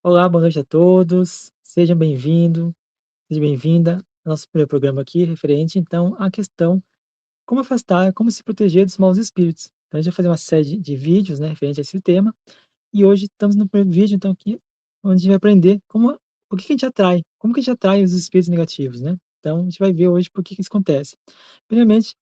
Olá, boa noite a todos. Seja bem-vinda ao nosso primeiro programa aqui, referente então à questão como afastar, como se proteger dos maus espíritos. Então, a gente vai fazer uma série de vídeos, né, referente a esse tema, e hoje estamos no primeiro vídeo, então, aqui, onde a gente vai aprender por que a gente atrai, como que a gente atrai os espíritos negativos, né? Então, a gente vai ver hoje por que isso acontece. Primeiramente,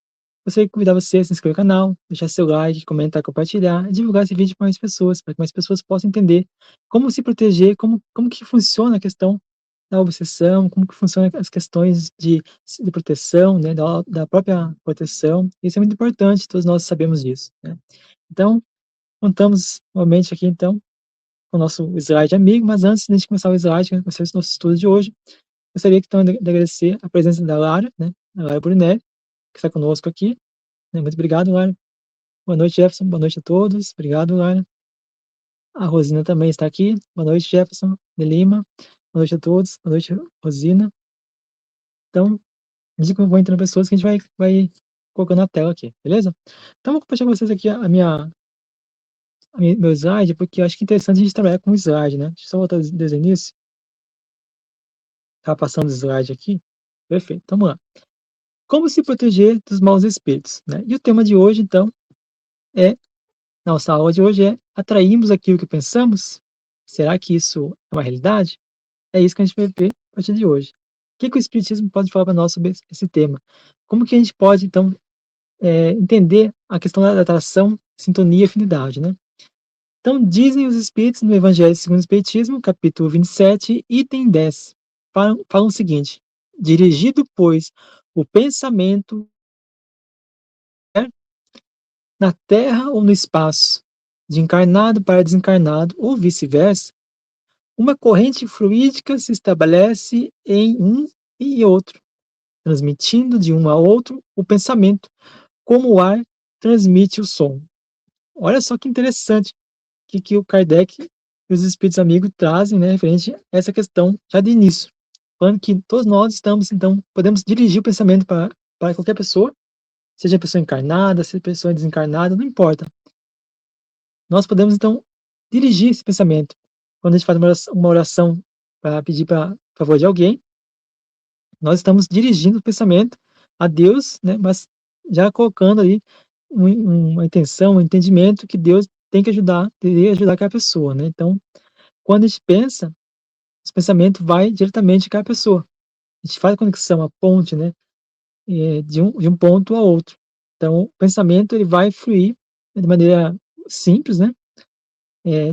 gostaria de convidar você a se inscrever no canal, deixar seu like, comentar, compartilhar e divulgar esse vídeo para mais pessoas, para que mais pessoas possam entender como se proteger, como que funciona a questão da obsessão, como que funciona as questões de proteção, né, da própria proteção. Isso é muito importante, todos nós sabemos disso, né? Então, contamos novamente aqui, então, com o nosso slide amigo, mas antes de a gente começar o slide, começar o nosso estudo de hoje, gostaria, então, de agradecer a presença da Lara, né, a Lara Brunet, que está conosco aqui, né? Muito obrigado, Lara. Boa noite, Jefferson. Boa noite a todos. Obrigado, Lara. A Rosina também está aqui. Boa noite, Jefferson de Lima. Boa noite a todos. Boa noite, Rosina. Então, dica que eu vou entrando pessoas que a gente vai colocando na tela aqui, beleza? Então, vou compartilhar com vocês aqui meu slide, porque eu acho que é interessante a gente trabalhar com o slide, né? Deixa eu só voltar desde o início. Tá passando o slide aqui. Perfeito. Então, vamos lá. Como se proteger dos maus espíritos, né? E o tema de hoje, então, é nossa aula de hoje é: atraímos aquilo que pensamos? Será que isso é uma realidade? É isso que a gente vai ver a partir de hoje. O que o Espiritismo pode falar para nós sobre esse tema? Como que a gente pode, então, entender a questão da atração, sintonia e afinidade, né? Então, dizem os Espíritos no Evangelho segundo o Espiritismo, capítulo 27, item 10, falam o seguinte: dirigido, pois, o pensamento na Terra ou no espaço, de encarnado para desencarnado, ou vice-versa, uma corrente fluídica se estabelece em um e outro, transmitindo de um a outro o pensamento, como o ar transmite o som. Olha só que interessante que o Kardec e os espíritos amigos trazem, né, referente a essa questão já de início, falando que todos nós estamos, então, podemos dirigir o pensamento para qualquer pessoa, seja pessoa encarnada, seja pessoa desencarnada, não importa. Nós podemos, então, dirigir esse pensamento. Quando a gente faz uma oração para pedir para favor de alguém, nós estamos dirigindo o pensamento a Deus, né, mas já colocando ali uma intenção, um entendimento que Deus tem que ajudar, teria ajudar aquela pessoa, né? Então, quando a gente pensa, esse pensamento vai diretamente àquela pessoa. A gente faz a conexão, a ponte, né, de um ponto a outro. Então, o pensamento ele vai fluir de maneira simples, né? É,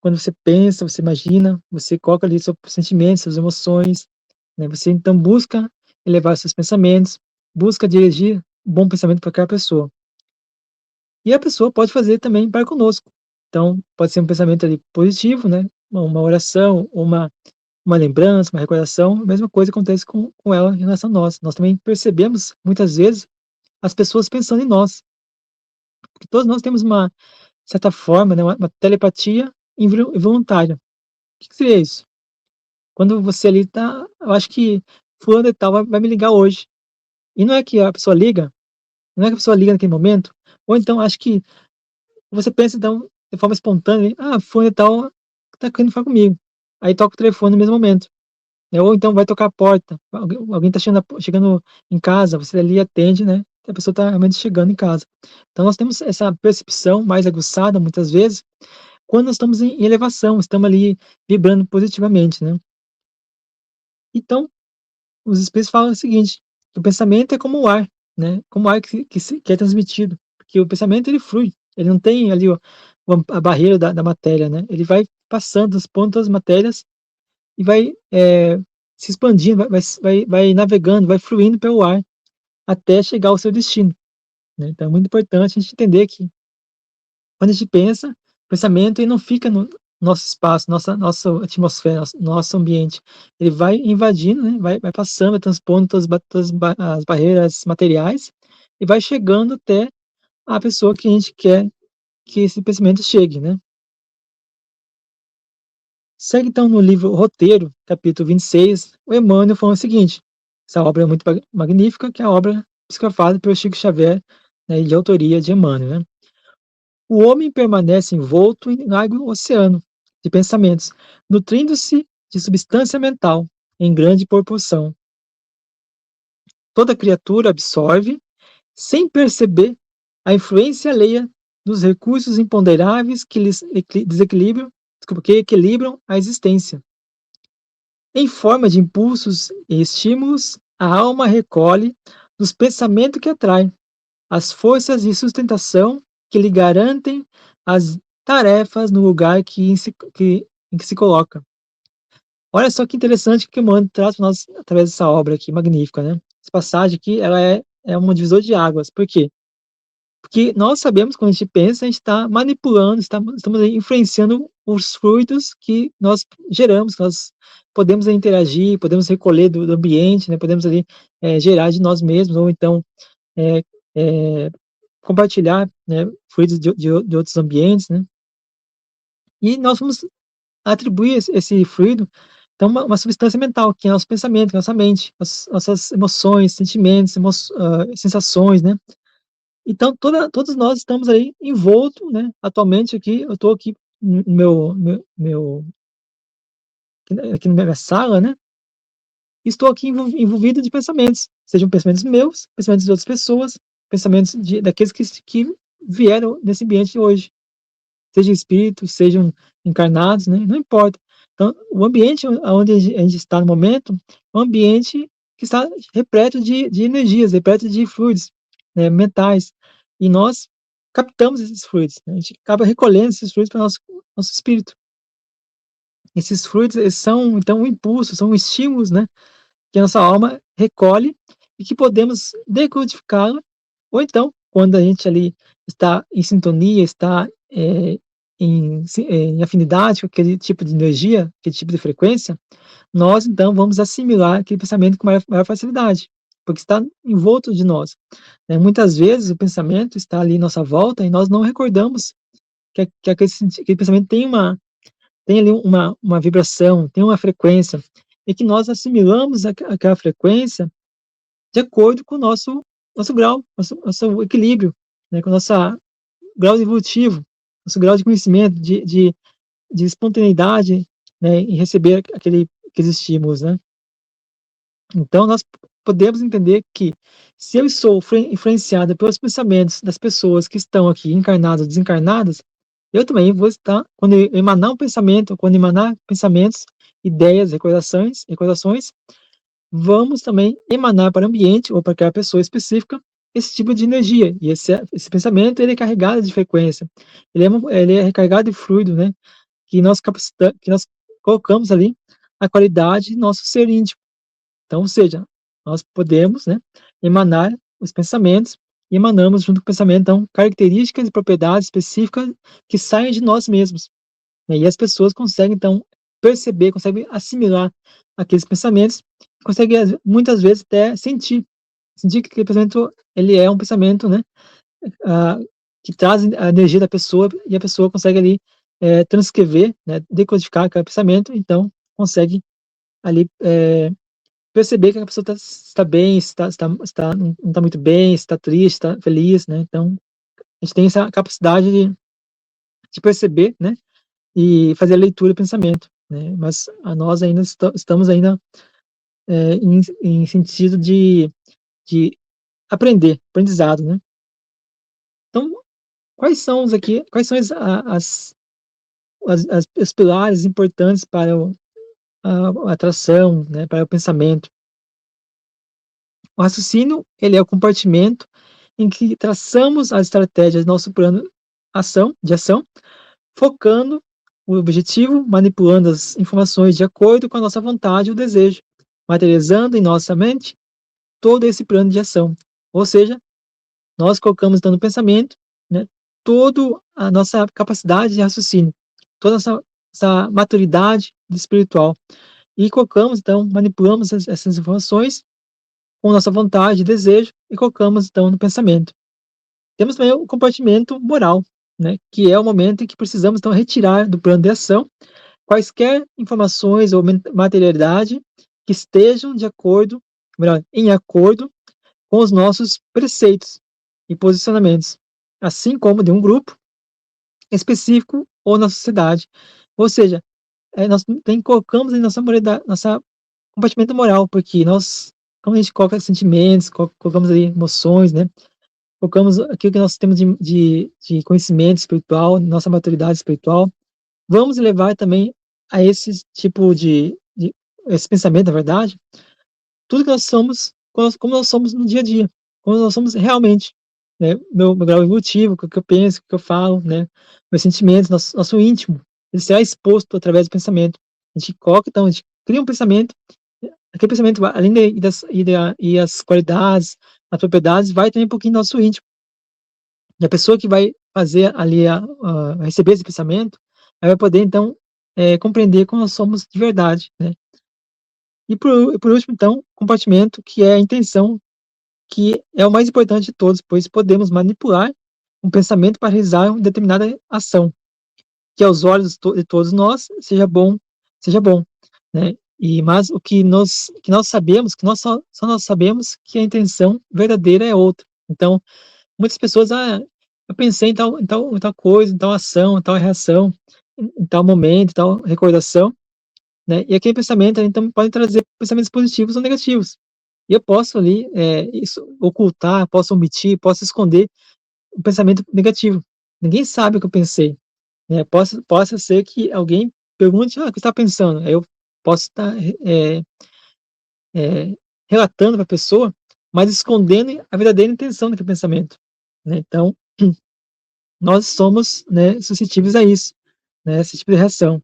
Quando você pensa, você imagina, você coloca ali seus sentimentos, suas emoções, né? Você então busca elevar seus pensamentos, busca dirigir um bom pensamento para aquela pessoa. E a pessoa pode fazer também para conosco. Então, pode ser um pensamento ali positivo, né? Uma oração, uma lembrança, uma recordação. A mesma coisa acontece com ela em relação a nós. Nós também percebemos, muitas vezes, as pessoas pensando em nós. Porque todos nós temos uma certa forma, né? Uma telepatia involuntária. O que seria isso? Quando você ali tá, eu acho que fulano e tal vai me ligar hoje. E não é que a pessoa liga, não é que a pessoa liga naquele momento, ou então acho que você pensa então de forma espontânea, fulano e tal tá querendo falar comigo. Aí toca o telefone no mesmo momento, né? Ou então vai tocar a porta, alguém tá chegando em casa, você ali atende, né? A pessoa tá realmente chegando em casa. Então nós temos essa percepção mais aguçada muitas vezes quando nós estamos em elevação, estamos ali vibrando positivamente, né? Então, os espíritos falam o seguinte: que o pensamento é como o ar, né? Como o ar que é transmitido, porque o pensamento ele flui, ele não tem ali a barreira da matéria, né? Ele vai passando os pontos das matérias e vai se expandindo, vai navegando, vai fluindo pelo ar até chegar ao seu destino, né? Então é muito importante a gente entender que quando a gente pensa, o pensamento ele não fica no nosso espaço, nossa atmosfera, nosso ambiente. Ele vai invadindo, né? Vai passando, vai transpondo as barreiras materiais e vai chegando até a pessoa que a gente quer que esse pensamento chegue, né? Segue então no livro Roteiro, capítulo 26, o Emmanuel falando o seguinte: essa obra é muito magnífica, que é a obra psicografada pelo Chico Xavier, né, de autoria de Emmanuel, né? O homem permanece envolto em largo oceano, de pensamentos, nutrindo-se de substância mental em grande proporção. Toda criatura absorve, sem perceber, a influência alheia dos recursos imponderáveis que lhes que equilibram a existência. Em forma de impulsos e estímulos, a alma recolhe dos pensamentos que atrai as forças de sustentação que lhe garantem as tarefas no lugar em que se coloca. Olha só que interessante que o Emmanuel traz para nós através dessa obra aqui, magnífica, né? Essa passagem aqui, ela é um divisor de águas. Por quê? Porque nós sabemos, quando a gente pensa, a gente está manipulando, estamos influenciando os fluidos que nós geramos, que nós podemos interagir, podemos recolher do ambiente, né? Podemos ali gerar de nós mesmos, ou então é, é, compartilhar, né, fluidos de outros ambientes, né? E nós vamos atribuir esse fluido, então, uma substância mental, que é nosso pensamento, nossa mente, nossas emoções, sentimentos, sensações, né? Então, todos nós estamos aí envolto, né? Atualmente aqui, eu estou aqui no aqui na minha sala, né? Estou aqui envolvido de pensamentos, sejam pensamentos meus, pensamentos de outras pessoas, pensamentos daqueles que vieram nesse ambiente hoje, sejam espíritos, sejam encarnados, né? Não importa. Então, o ambiente onde a gente está no momento é um ambiente que está repleto de energias, repleto de fluidos, né, mentais, e nós captamos esses fluidos, né? A gente acaba recolhendo esses fluidos para o nosso espírito. Esses fluidos, eles são, então, um impulso, são estímulos, né, que a nossa alma recolhe e que podemos decodificá-la, ou então, quando a gente ali está em sintonia, está em afinidade com aquele tipo de energia, aquele tipo de frequência, nós então vamos assimilar aquele pensamento com maior facilidade, porque está envolto de nós, né? Muitas vezes o pensamento está ali em nossa volta e nós não recordamos que aquele pensamento tem ali uma vibração, tem uma frequência, e que nós assimilamos aquela frequência de acordo com o nosso grau, nosso equilíbrio, né, com o nosso grau evolutivo, nosso grau de conhecimento, de espontaneidade, né, em receber aqueles estímulos, né. Então, nós podemos entender que, se eu sou influenciado pelos pensamentos das pessoas que estão aqui, encarnadas ou desencarnadas, eu também vou estar, quando eu emanar um pensamento, quando emanar pensamentos, ideias, recordações, vamos também emanar para o ambiente ou para aquela pessoa específica esse tipo de energia. E esse pensamento, ele é carregado de frequência, ele é recarregado de fluido, né? Que nós colocamos ali a qualidade do nosso ser íntimo. Então, ou seja, nós podemos, né, emanar os pensamentos e emanamos junto com o pensamento, então, características e propriedades específicas que saem de nós mesmos, né? E as pessoas conseguem, então, perceber, conseguem assimilar aqueles pensamentos, conseguem, muitas vezes, até sentir que aquele pensamento, ele é um pensamento, né, ah, que traz a energia da pessoa, e a pessoa consegue ali transcrever, né, decodificar aquele pensamento, então consegue ali perceber que a pessoa está bem, não está muito bem, está triste, está feliz, né? Então, a gente tem essa capacidade de perceber, né, e fazer a leitura do pensamento, né? Mas nós ainda estamos ainda em sentido de aprendizado, né? Então, quais são os pilares importantes para a atração, né, para o pensamento? O raciocínio, ele é o compartimento em que traçamos as estratégias do nosso plano de ação, focando o objetivo, manipulando as informações de acordo com a nossa vontade e o desejo, materializando em nossa mente todo esse plano de ação. Ou seja, nós colocamos então no pensamento, né, toda a nossa capacidade de raciocínio, toda essa maturidade espiritual, e colocamos, então, manipulamos essas informações com nossa vontade e desejo e colocamos, então, no pensamento. Temos também o compartimento moral, né, que é o momento em que precisamos, então, retirar do plano de ação quaisquer informações ou materialidade que estejam de acordo, melhor, em acordo com os nossos preceitos e posicionamentos, assim como de um grupo específico ou na sociedade. Ou seja, nós também colocamos em nossa compartimento moral, porque nós, quando a gente coloca sentimentos, colocamos ali emoções, né? Colocamos aquilo que nós temos de conhecimento espiritual, nossa maturidade espiritual, vamos levar também a esse tipo esse pensamento, na verdade, tudo que nós somos, como nós somos no dia a dia, como nós somos realmente, né? Meu grau evolutivo, o que eu penso, o que eu falo, né? Meus sentimentos, nosso íntimo, ele será exposto através do pensamento. A gente coloca, então, a gente cria um pensamento, aquele pensamento, além e as qualidades, as propriedades, vai também um pouquinho do nosso íntimo. E a pessoa que vai fazer ali, receber esse pensamento, ela vai poder, então, compreender como nós somos de verdade, né? E por último, então, compartimento, que é a intenção, que é o mais importante de todos, pois podemos manipular um pensamento para realizar uma determinada ação, que aos olhos de todos nós seja bom, né? Mas que nós sabemos, que só nós sabemos que a intenção verdadeira é outra. Então, muitas pessoas, eu pensei em tal coisa, em tal ação, em tal reação, em tal momento, em tal recordação, né? E aquele pensamento, então, pode trazer pensamentos positivos ou negativos. E eu posso ali, ocultar, posso omitir, posso esconder um pensamento negativo. Ninguém sabe o que eu pensei, né? Possa ser que alguém pergunte, o que você está pensando? Aí eu posso estar é, relatando para a pessoa, mas escondendo a verdadeira intenção daquele pensamento, né? Então, nós somos, né, suscetíveis a isso, né, esse tipo de reação.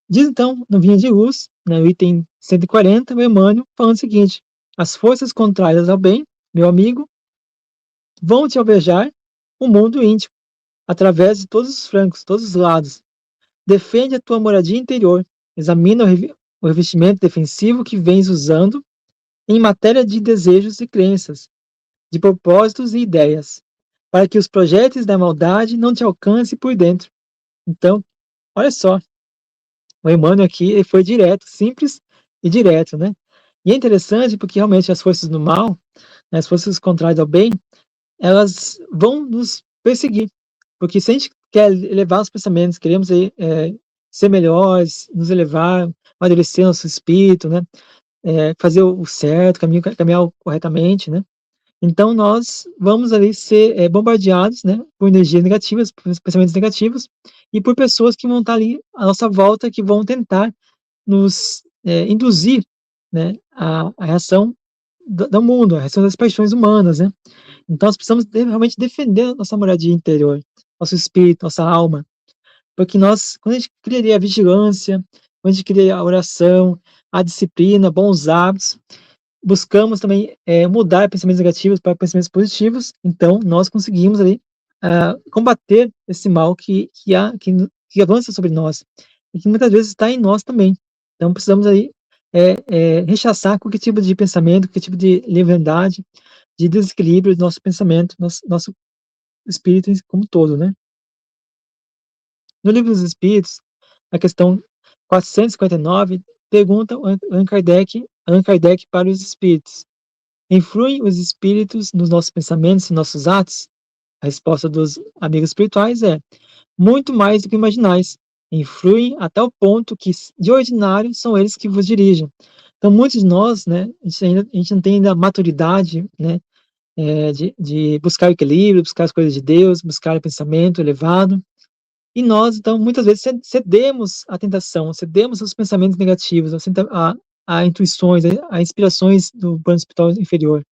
Diz então, no Vinha de Luz, né, o item 140, o Emmanuel, falando o seguinte: as forças contrárias ao bem, meu amigo, vão te alvejar o mundo íntimo, através de todos os flancos, todos os lados. Defende a tua moradia interior, examina o revestimento defensivo que vens usando em matéria de desejos e crenças, de propósitos e ideias, para que os projéteis da maldade não te alcancem por dentro. Então, olha só, o Emmanuel aqui ele foi direto, simples e direto, né? E é interessante porque realmente as forças do mal, né, as forças contrárias ao bem, elas vão nos perseguir. Porque se a gente quer elevar os pensamentos, queremos ser melhores, nos elevar, amadurecer nosso espírito, né? Fazer o certo, caminhar corretamente, né? Então nós vamos ali ser bombardeados, né, por energias negativas, por pensamentos negativos e por pessoas que vão estar ali à nossa volta, que vão tentar nos induzir, né, a reação do mundo, a reação das paixões humanas, né? Então nós precisamos realmente defender nossa moradia interior, nosso espírito, nossa alma, porque quando a gente cria a vigilância, quando a gente cria a oração, a disciplina, bons hábitos, buscamos também mudar pensamentos negativos para pensamentos positivos, então nós conseguimos ali combater esse mal que avança sobre nós e que muitas vezes está em nós também. Então precisamos aí rechaçar qualquer tipo de pensamento, qualquer tipo de leviandade, de desequilíbrio do nosso pensamento, nosso espírito como um todo, né? No Livro dos Espíritos, a questão 459 pergunta Allan Kardec para os espíritos: influem os espíritos nos nossos pensamentos e nossos atos? A resposta dos amigos espirituais é: muito mais do que imaginais. Influem até o ponto que, de ordinário, são eles que vos dirigem. Então, muitos de nós, né, a gente não tem ainda a maturidade, né, de buscar o equilíbrio, buscar as coisas de Deus, buscar o pensamento elevado. E nós, então, muitas vezes cedemos à tentação, cedemos aos pensamentos negativos, a intuições, a inspirações do plano espiritual inferior.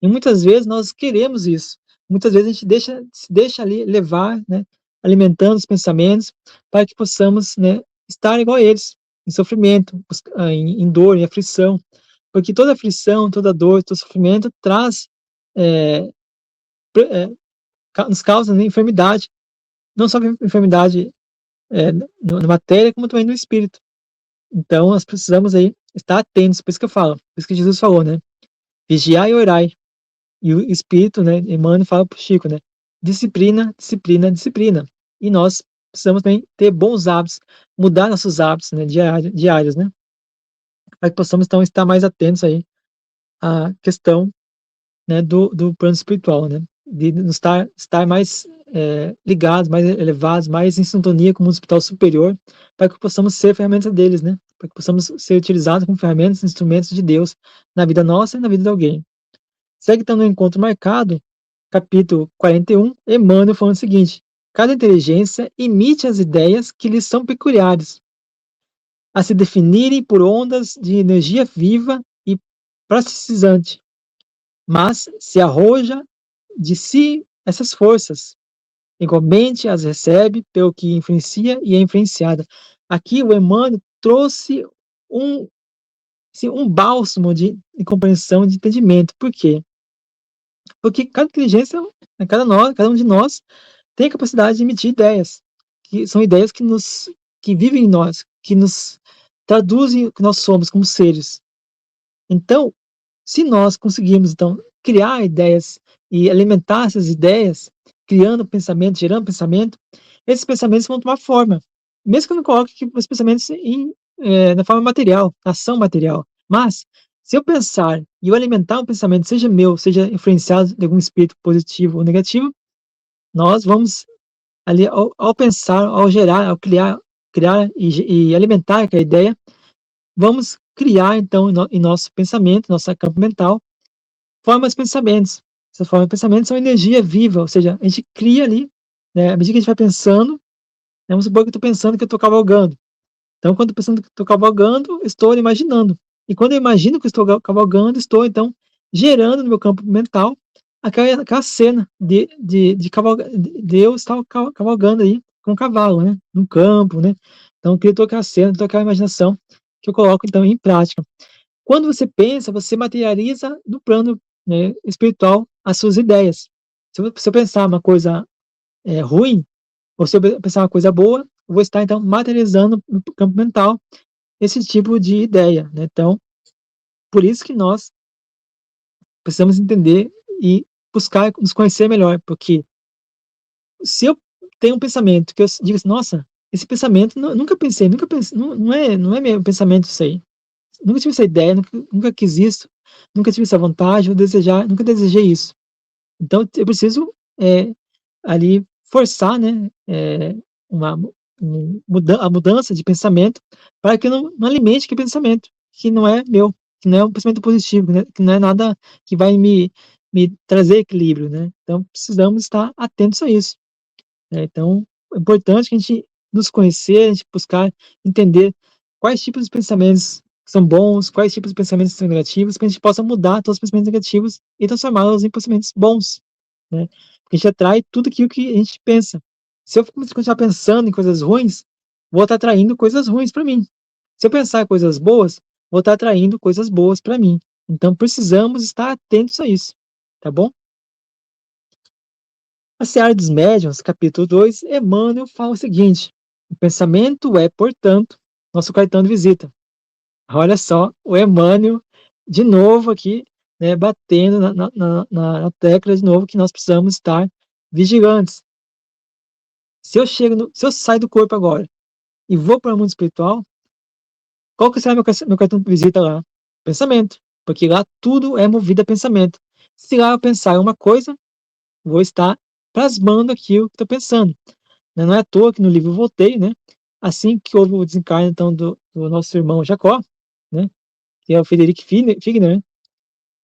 E muitas vezes nós queremos isso. Muitas vezes a gente se deixa ali levar, né, alimentando os pensamentos, para que possamos, né, estar igual a eles, em sofrimento, em dor, em aflição. Porque toda aflição, toda dor, todo sofrimento traz, é, nos causa, né, enfermidade. Não só enfermidade na matéria, como também no espírito. Então, nós precisamos aí estar atentos, por isso que eu falo, por isso que Jesus falou, né? Vigiai e orai. E o Espírito, né, Emmanuel fala para o Chico, né? Disciplina, disciplina, disciplina. E nós precisamos também ter bons hábitos, mudar nossos hábitos, né, diários, né? Para que possamos, então, estar mais atentos aí à questão, né, do plano espiritual, né? De estar mais ligados, mais elevados, mais em sintonia com o mundo espiritual superior, para que possamos ser ferramentas deles, né? Para que possamos ser utilizados como ferramentas, instrumentos de Deus na vida nossa e na vida de alguém. Segue então no encontro marcado, capítulo 41, Emmanuel falando o seguinte: cada inteligência imite as ideias que lhes são peculiares, a se definirem por ondas de energia viva e plasticizante, mas se arroja de si essas forças, igualmente as recebe pelo que influencia e é influenciada. Aqui o Emmanuel trouxe um, assim, um bálsamo de compreensão, de entendimento. Por quê? Porque cada inteligência, cada um de nós tem a capacidade de emitir ideias, que são ideias que vivem em nós, que nos traduzem o que nós somos como seres. Então, se nós conseguirmos, então, criar ideias e alimentar essas ideias, criando pensamento, gerando pensamento, esses pensamentos vão tomar forma. Mesmo que eu não coloque os pensamentos na forma material, na ação material. Mas, se eu pensar e eu alimentar um pensamento, seja meu, seja influenciado de algum espírito positivo ou negativo, nós vamos, ali, ao pensar, ao gerar, ao criar e alimentar aquela ideia, vamos criar, então, em nosso pensamento, nosso campo mental, formas de pensamentos. Essas formas de pensamento são energia viva, ou seja, a gente cria ali, né, à medida que a gente vai pensando, né, vamos supor que eu estou pensando que eu estou cavalgando. Então, quando eu estou pensando que estou cavalgando, estou imaginando. E quando eu imagino que estou cavalgando, estou, então, gerando no meu campo mental aquela cena de eu estar cavalgando aí com um cavalo, né, num campo, né. Então, eu crio toda aquela cena, toda aquela imaginação que eu coloco, então, em prática. Quando você pensa, você materializa no plano, né, espiritual as suas ideias. Se eu pensar uma coisa ruim, ou se eu pensar uma coisa boa, eu vou estar, então, materializando no campo mental esse tipo de ideia, né? Então, por isso que nós precisamos entender e buscar nos conhecer melhor, porque se eu tenho um pensamento que eu digo assim, nossa, esse pensamento, nunca pensei, não é meu pensamento isso aí. Nunca tive essa ideia, nunca quis isso, nunca tive essa vontade, nunca desejei isso. Então, eu preciso, ali, forçar, né, uma, a mudança de pensamento para que eu não alimente aquele pensamento que não é meu, que não é um pensamento positivo, né, que não é nada que vai me trazer equilíbrio, né. Então, precisamos estar atentos a isso. Então, é importante que a gente nos conhecer, a gente buscar entender quais tipos de pensamentos são bons, quais tipos de pensamentos são negativos, para a gente possa mudar todos os pensamentos negativos e transformá-los em pensamentos bons, né? Porque a gente atrai tudo aquilo que a gente pensa. Se eu continuar pensando em coisas ruins, vou estar atraindo coisas ruins para mim. Se eu pensar em coisas boas, vou estar atraindo coisas boas para mim. Então, precisamos estar atentos a isso, tá bom? A Seara dos Médiuns, capítulo 2, Emmanuel fala o seguinte: o pensamento é, portanto, nosso cartão de visita. Olha só, o Emmanuel, de novo aqui, né, batendo na tecla de novo que nós precisamos estar vigilantes. Se eu saio do corpo agora e vou para o mundo espiritual, qual que será meu cartão de visita lá? Pensamento, porque lá tudo é movido a pensamento. Se lá eu pensar uma coisa, vou estar plasmando aquilo que estou pensando. Não é à toa que no livro Voltei, né, assim que houve o desencarne então, do nosso irmão Jacó, né, que é o Frederic Figner, né,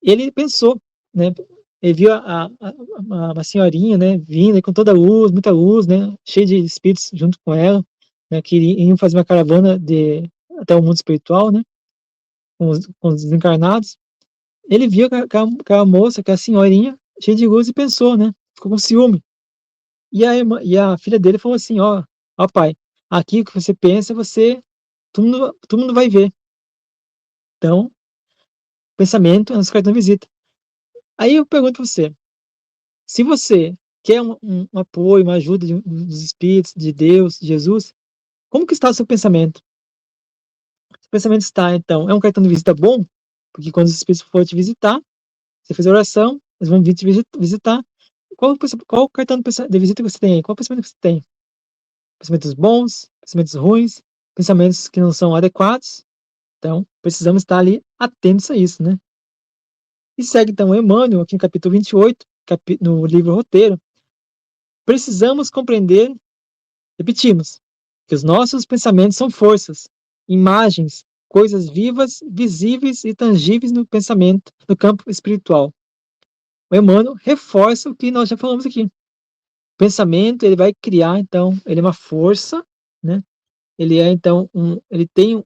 ele pensou, né, ele viu uma senhorinha, né, vindo com toda a luz, muita luz, né, cheia de espíritos junto com ela, né, que iriam fazer uma caravana até o mundo espiritual, né, com os desencarnados. Ele viu aquela moça, aquela senhorinha, cheia de luz e pensou, né, ficou com ciúme. E a filha dele falou assim: ó pai, aqui o que você pensa, todo mundo vai ver. Então, pensamento é nosso cartão de visita. Aí eu pergunto pra você, se você quer um apoio, uma ajuda dos espíritos, de Deus, de Jesus, como que está o seu pensamento? Se o pensamento está, então, é um cartão de visita bom, porque quando os espíritos forem te visitar, você fez a oração, eles vão vir te visitar. Qual o cartão de visita que você tem aí? Qual o pensamento que você tem? Pensamentos bons, pensamentos ruins, pensamentos que não são adequados. Então, precisamos estar ali atentos a isso, né? E segue então Emmanuel, aqui no capítulo 28, no livro Roteiro, Precisamos compreender, repetimos, que os nossos pensamentos são forças, imagens, coisas vivas, visíveis e tangíveis no pensamento, no campo espiritual. O Emmanuel reforça o que nós já falamos aqui. O pensamento, ele vai criar, então, ele é uma força, né? Ele é, então, ele tem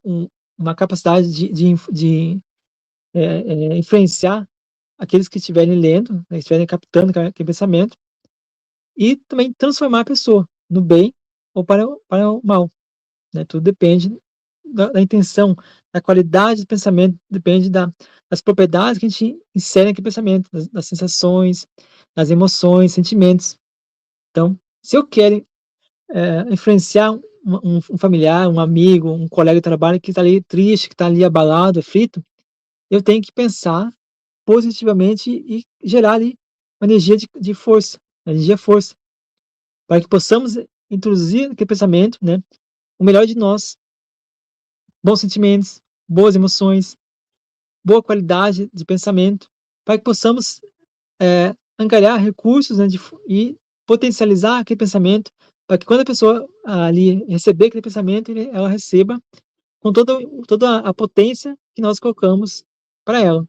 uma capacidade de influenciar aqueles que estiverem lendo, né, estiverem captando aquele pensamento, e também transformar a pessoa no bem ou para o mal. Né? Tudo depende da intenção, da qualidade do pensamento, depende das propriedades que a gente insere naquele pensamento, das sensações, das emoções, sentimentos. Então, se eu quero influenciar um familiar, um amigo, um colega de trabalho que está ali triste, que está ali abalado, aflito, eu tenho que pensar positivamente e gerar ali uma energia de força, força, para que possamos introduzir naquele pensamento, né, o melhor de nós, bons sentimentos, boas emoções, boa qualidade de pensamento, para que possamos angariar recursos, né, e potencializar aquele pensamento, para que quando a pessoa ali receber aquele pensamento, ela receba com toda a potência que nós colocamos para ela.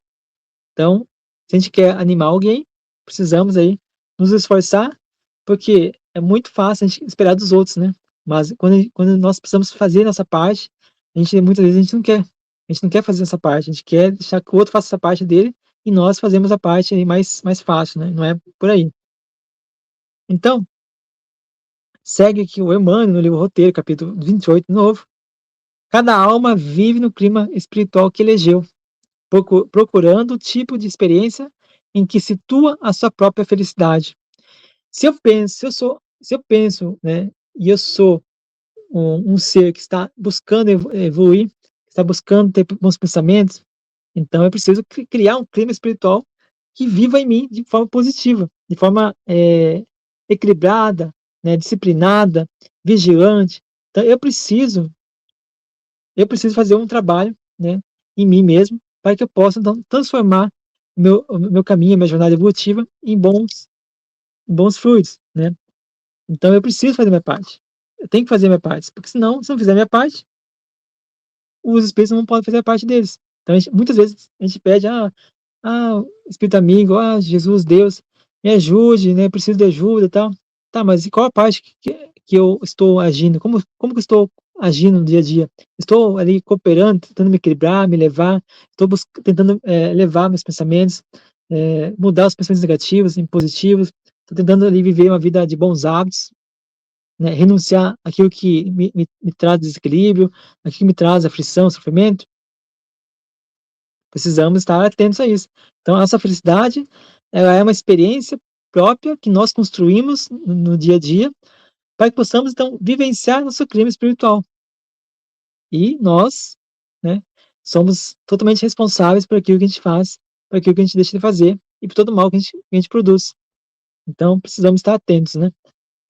Então, se a gente quer animar alguém, precisamos aí nos esforçar, porque é muito fácil a gente esperar dos outros, né? Mas quando nós precisamos fazer a nossa parte, muitas vezes a gente não quer. A gente não quer fazer essa parte, a gente quer deixar que o outro faça essa parte dele e nós fazemos a parte aí mais fácil, né? Não é por aí. Então, segue aqui o Emmanuel no livro Roteiro, capítulo 28, de novo. Cada alma vive no clima espiritual que elegeu, procurando o tipo de experiência em que situa a sua própria felicidade. Se eu penso, né, e eu sou um ser que está buscando evoluir, que está buscando ter bons pensamentos, então eu preciso criar um clima espiritual que viva em mim de forma positiva, de forma equilibrada, né, disciplinada, vigilante. Então eu preciso fazer um trabalho, né, em mim mesmo, para que eu possa então, transformar o meu caminho, a minha jornada evolutiva em bons frutos, né? Então eu preciso fazer a minha parte. Eu tenho que fazer a minha parte, porque senão, se eu não fizer a minha parte, os espíritos não podem fazer a parte deles. Então, muitas vezes a gente pede, Espírito amigo, Jesus, Deus, me ajude, né? Eu preciso de ajuda e tal. Tá, mas e qual a parte que eu estou agindo? Como que eu estou agindo no dia a dia? Estou ali cooperando, tentando me equilibrar, me levar, estou tentando levar meus pensamentos, mudar os pensamentos negativos em positivos, estou tentando ali viver uma vida de bons hábitos, né? Renunciar àquilo que me traz desequilíbrio, aquilo que me traz aflição, sofrimento. Precisamos estar atentos a isso. Então, a nossa felicidade, ela é uma experiência própria que nós construímos no dia a dia, para que possamos, então, vivenciar nosso clima espiritual. E nós, né, somos totalmente responsáveis por aquilo que a gente faz, por aquilo que a gente deixa de fazer e por todo o mal que a gente produz. Então, precisamos estar atentos, né?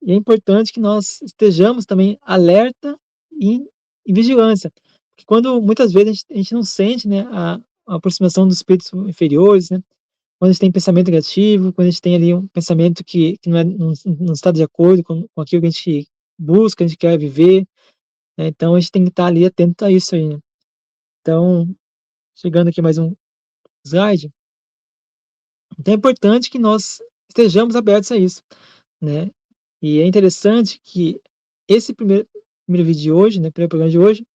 E é importante que nós estejamos também alerta e em vigilância, porque quando muitas vezes a gente não sente, né, a aproximação dos espíritos inferiores, né, quando a gente tem pensamento negativo, quando a gente tem ali um pensamento que não está de acordo com aquilo que a gente busca, a gente quer viver, né, então a gente tem que estar ali atento a isso aí, né? Então, chegando aqui mais um slide, então é importante que nós estejamos abertos a isso, né? E é interessante que esse primeiro vídeo de hoje, né, primeiro programa de hoje,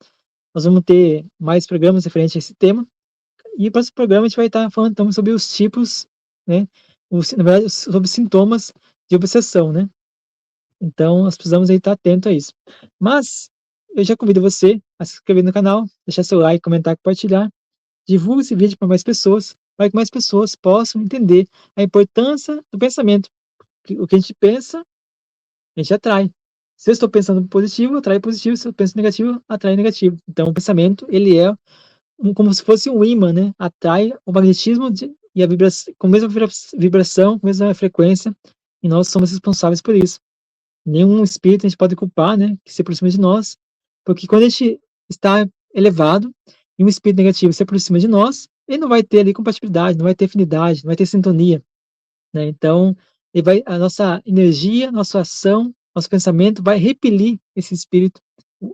nós vamos ter mais programas referentes a esse tema. E para esse programa a gente vai estar falando então sobre os tipos, né, na verdade, sobre sintomas de obsessão, né? Então, nós precisamos aí estar atento a isso. Mas, eu já convido você a se inscrever no canal, deixar seu like, comentar, compartilhar. Divulgue esse vídeo para mais pessoas, para que mais pessoas possam entender a importância do pensamento. O que a gente pensa, a gente atrai. Se eu estou pensando positivo, atrai positivo. Se eu penso negativo, atrai negativo. Então, o pensamento, ele é como se fosse um ímã, né? Atrai o magnetismo e a vibração, com a mesma vibração, com a mesma frequência, e nós somos responsáveis por isso. Nenhum espírito a gente pode culpar, né? Que se aproxima de nós, porque quando a gente está elevado e um espírito negativo se aproxima de nós, ele não vai ter ali compatibilidade, não vai ter afinidade, não vai ter sintonia, né? Então, e vai a nossa energia, nossa ação, nosso pensamento vai repelir esse espírito,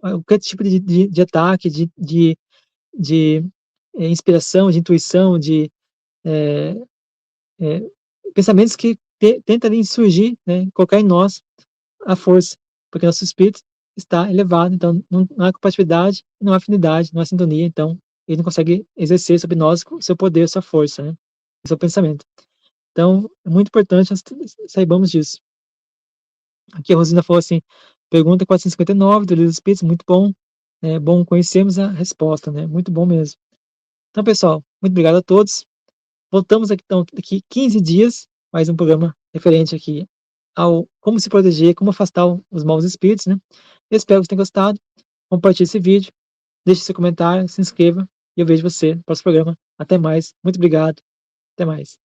qualquer tipo de ataque, de inspiração, de intuição, de eh eh, pensamentos que tenta ali surgir, né, colocar em nós a força, porque nosso espírito está elevado, então não há compatibilidade, não há afinidade, não há sintonia, então ele não consegue exercer sobre nós o seu poder, sua força, né, o seu pensamento. Então, é muito importante nós saibamos disso. Aqui a Rosina falou assim: "Pergunta 459 do Livro dos Espíritos, muito bom, é bom conhecermos a resposta, né, muito bom mesmo". Então, pessoal, muito obrigado a todos. Voltamos aqui então daqui 15 dias, mais um programa referente aqui ao como se proteger, como afastar os maus espíritos, né. Eu espero que você tenha gostado. Compartilhe esse vídeo, deixe seu comentário, se inscreva e eu vejo você no próximo programa. Até mais, muito obrigado, até mais.